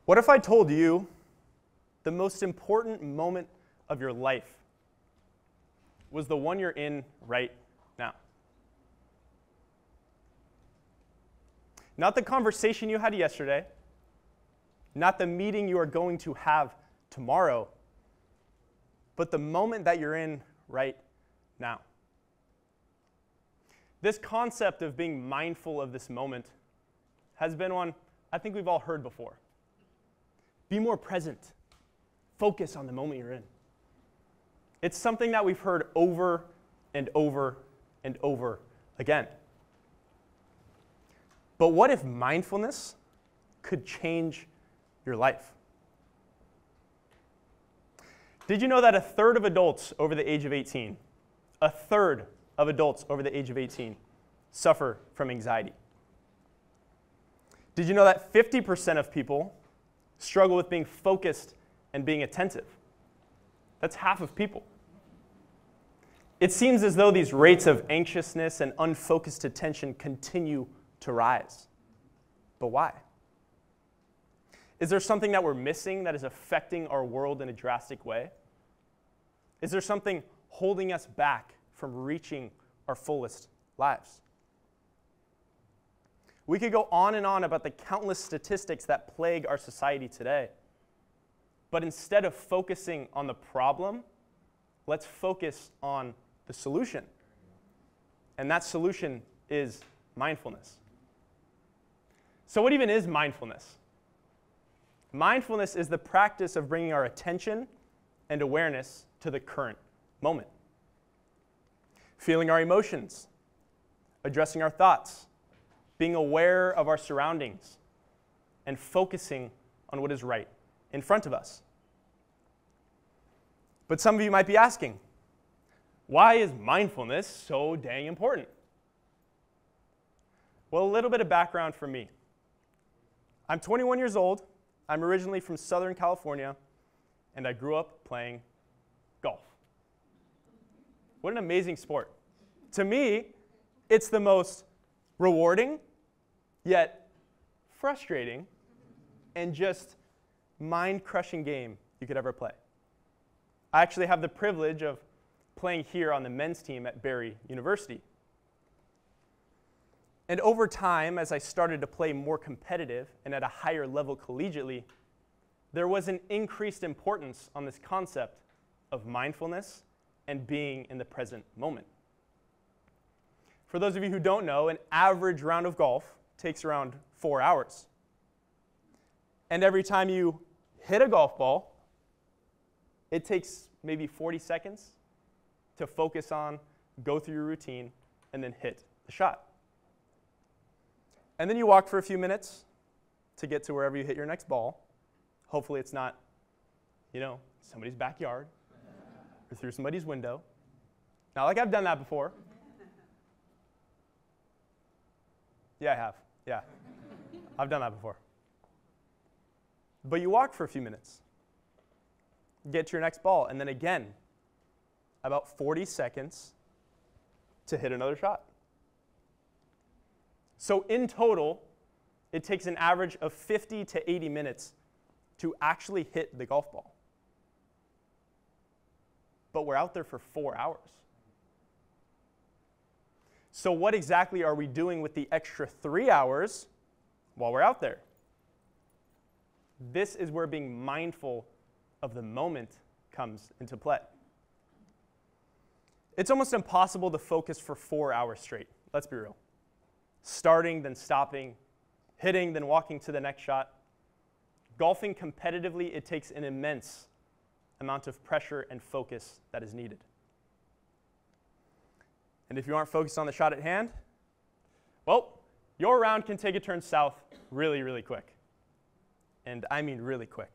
What if I told you the most important moment of your life was the one you're in right now? Not the conversation you had yesterday, not the meeting you are going to have tomorrow, but the moment that you're in right now. This concept of being mindful of this moment has been one I think we've all heard before. Be more present. Focus on the moment you're in. It's something that we've heard over and over and over again. But what if mindfulness could change your life? Did you know that a third of adults over the age of 18, a third of adults over the age of 18 suffer from anxiety? Did you know that 50% of people struggle with being focused and being attentive? That's half of people. It seems as though these rates of anxiousness and unfocused attention continue to rise. But why? Is there something that we're missing that is affecting our world in a drastic way? Is there something holding us back from reaching our fullest lives? We could go on and on about the countless statistics that plague our society today. But instead of focusing on the problem, let's focus on the solution. And that solution is mindfulness. So what even is mindfulness? Mindfulness is the practice of bringing our attention and awareness to the current moment. Feeling our emotions, addressing our thoughts, being aware of our surroundings, and focusing on what is right in front of us. But some of you might be asking, why is mindfulness so dang important? Well, a little bit of background for me. I'm 21 years old. I'm originally from Southern California, and I grew up playing golf. What an amazing sport. To me, it's the most rewarding, yet frustrating, and just mind-crushing game you could ever play. I actually have the privilege of playing here on the men's team at Barry University. And over time, as I started to play more competitive and at a higher level collegiately, there was an increased importance on this concept of mindfulness and being in the present moment. For those of you who don't know, an average round of golf takes around 4 hours. And every time you hit a golf ball, it takes maybe 40 seconds to focus on, go through your routine, and then hit the shot. And then you walk for a few minutes to get to wherever you hit your next ball. Hopefully it's not, somebody's backyard or through somebody's window. Not like I've done that before. Yeah, I have. Yeah. I've done that before. But you walk for a few minutes, get to your next ball, and then again, about 40 seconds to hit another shot. So in total, it takes an average of 50 to 80 minutes to actually hit the golf ball. But we're out there for 4 hours. So what exactly are we doing with the extra 3 hours while we're out there? This is where being mindful of the moment comes into play. It's almost impossible to focus for 4 hours straight. Let's be real. Starting, then stopping, hitting, then walking to the next shot. Golfing competitively, it takes an immense amount of pressure and focus that is needed. And if you aren't focused on the shot at hand, well, your round can take a turn south really, really quick. And I mean really quick.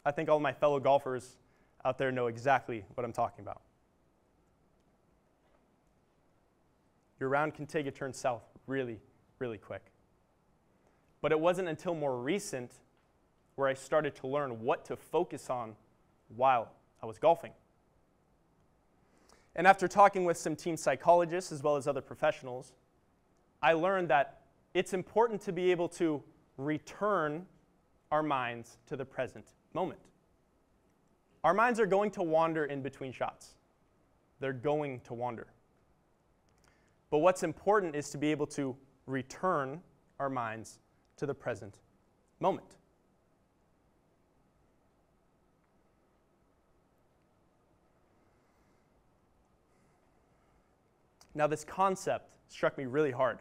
I think all of my fellow golfers out there know exactly what I'm talking about. Your round can take a turn south really, really quick. But it wasn't until more recent where I started to learn what to focus on while I was golfing. And after talking with some team psychologists as well as other professionals, I learned that it's important to be able to return our minds to the present moment. Our minds are going to wander in between shots. They're going to wander. But what's important is to be able to return our minds to the present moment. Now, this concept struck me really hard.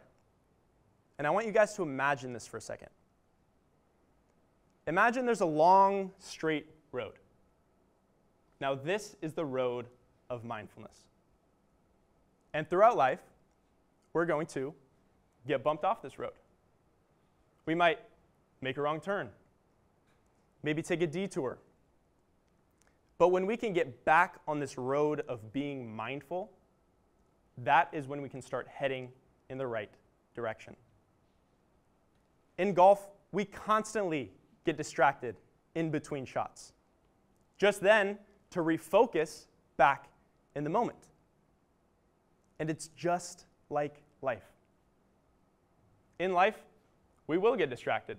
And I want you guys to imagine this for a second. Imagine there's a long, straight road. Now, this is the road of mindfulness. And throughout life, we're going to get bumped off this road. We might make a wrong turn, maybe take a detour. But when we can get back on this road of being mindful, that is when we can start heading in the right direction. In golf, we constantly get distracted in between shots. Just then, to refocus back in the moment. And it's just like life. In life, we will get distracted.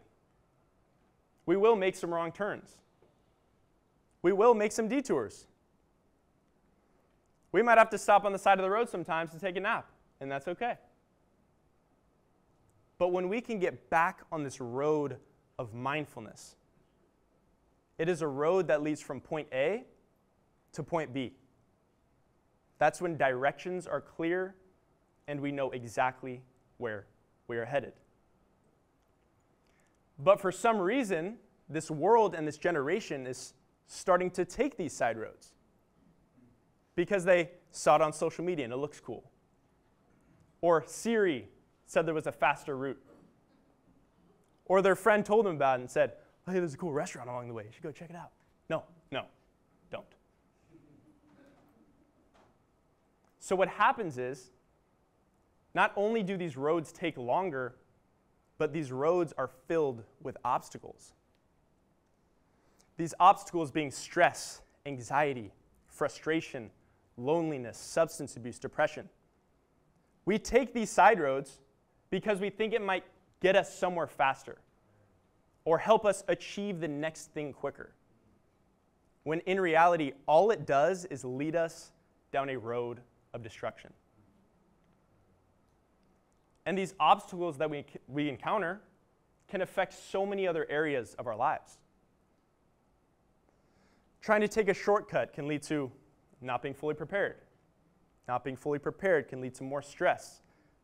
We will make some wrong turns. We will make some detours. We might have to stop on the side of the road sometimes to take a nap, and that's okay. But when we can get back on this road of mindfulness, it is a road that leads from point A to point B. That's when directions are clear and we know exactly where we are headed. But for some reason, this world and this generation is starting to take these side roads because they saw it on social media and it looks cool. Or Siri said there was a faster route. Or their friend told them about it and said, hey, there's a cool restaurant along the way. You should go check it out. No, don't. So what happens is, not only do these roads take longer, but these roads are filled with obstacles. These obstacles being stress, anxiety, frustration, loneliness, substance abuse, depression. We take these side roads because we think it might get us somewhere faster or help us achieve the next thing quicker. When in reality, all it does is lead us down a road of destruction. And these obstacles that we encounter can affect so many other areas of our lives. Trying to take a shortcut can lead to not being fully prepared. Not being fully prepared can lead to more stress,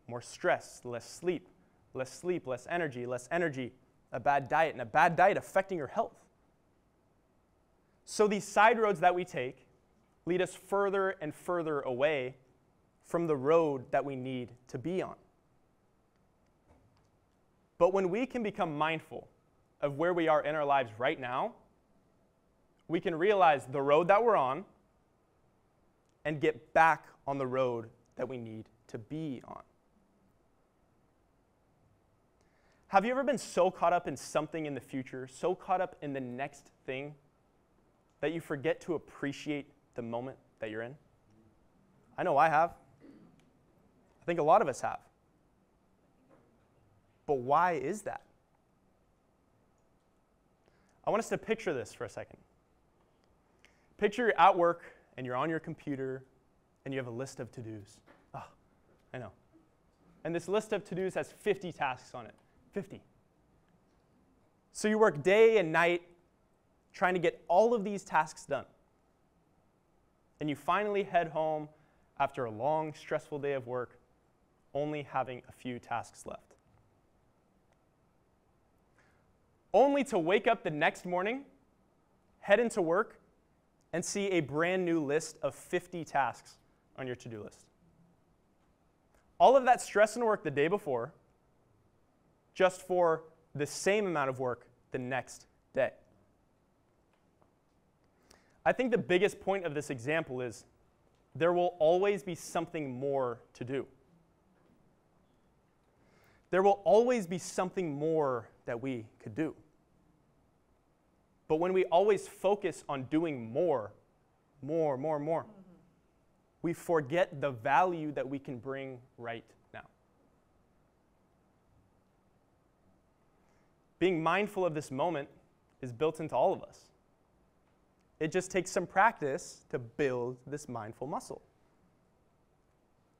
less sleep, less energy, a bad diet, and a bad diet affecting your health. So these side roads that we take lead us further and further away from the road that we need to be on. But when we can become mindful of where we are in our lives right now, we can realize the road that we're on and get back on the road that we need to be on. Have you ever been so caught up in something in the future, so caught up in the next thing, that you forget to appreciate the moment that you're in? I know I have. I think a lot of us have. But why is that? I want us to picture this for a second. Picture you're at work and you're on your computer and you have a list of to-dos. Oh, I know. And this list of to-dos has 50 tasks on it. 50. So you work day and night trying to get all of these tasks done. And you finally head home after a long, stressful day of work, only having a few tasks left. Only to wake up the next morning, head into work, and see a brand new list of 50 tasks on your to-do list. All of that stress and work the day before, just for the same amount of work the next day. I think the biggest point of this example is there will always be something more to do. There will always be something more that we could do. But when we always focus on doing more, we forget the value that we can bring right now. Being mindful of this moment is built into all of us. It just takes some practice to build this mindful muscle.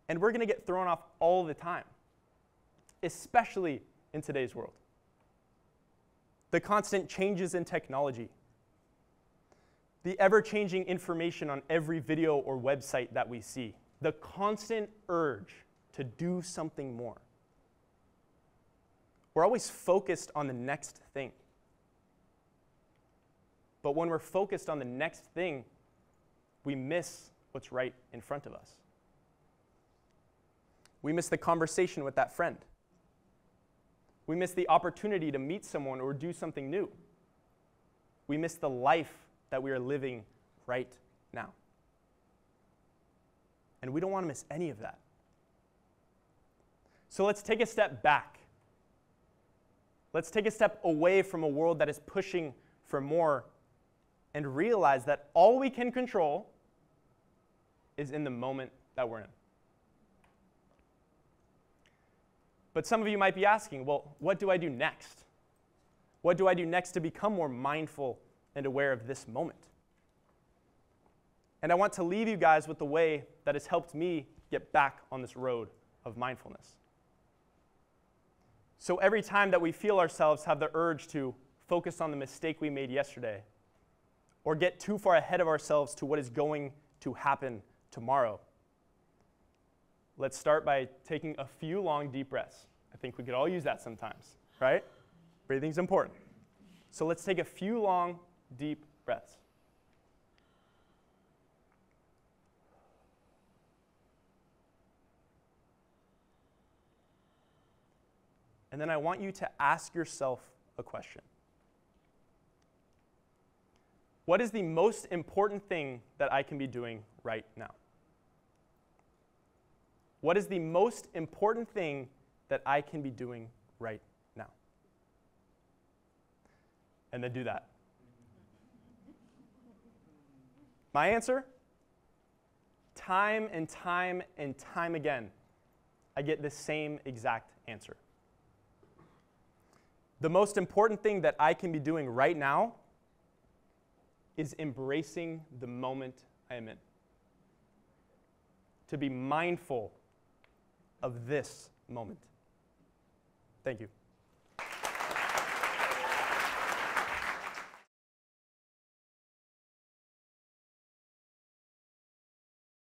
And we're going to get thrown off all the time, especially in today's world. The constant changes in technology, the ever-changing information on every video or website that we see, the constant urge to do something more. We're always focused on the next thing. But when we're focused on the next thing, we miss what's right in front of us. We miss the conversation with that friend. We miss the opportunity to meet someone or do something new. We miss the life that we are living right now. And we don't want to miss any of that. So let's take a step back. Let's take a step away from a world that is pushing for more and realize that all we can control is in the moment that we're in. But some of you might be asking, well, what do I do next? What do I do next to become more mindful and aware of this moment? And I want to leave you guys with the way that has helped me get back on this road of mindfulness. So every time that we feel ourselves have the urge to focus on the mistake we made yesterday, or get too far ahead of ourselves to what is going to happen tomorrow, let's start by taking a few long, deep breaths. I think we could all use that sometimes, right? Breathing's important. So let's take a few long, deep breaths. And then I want you to ask yourself a question. What is the most important thing that I can be doing right now? What is the most important thing that I can be doing right now? And then do that. My answer? Time and time and time again, I get the same exact answer. The most important thing that I can be doing right now is embracing the moment I am in. To be mindful of this moment. Thank you.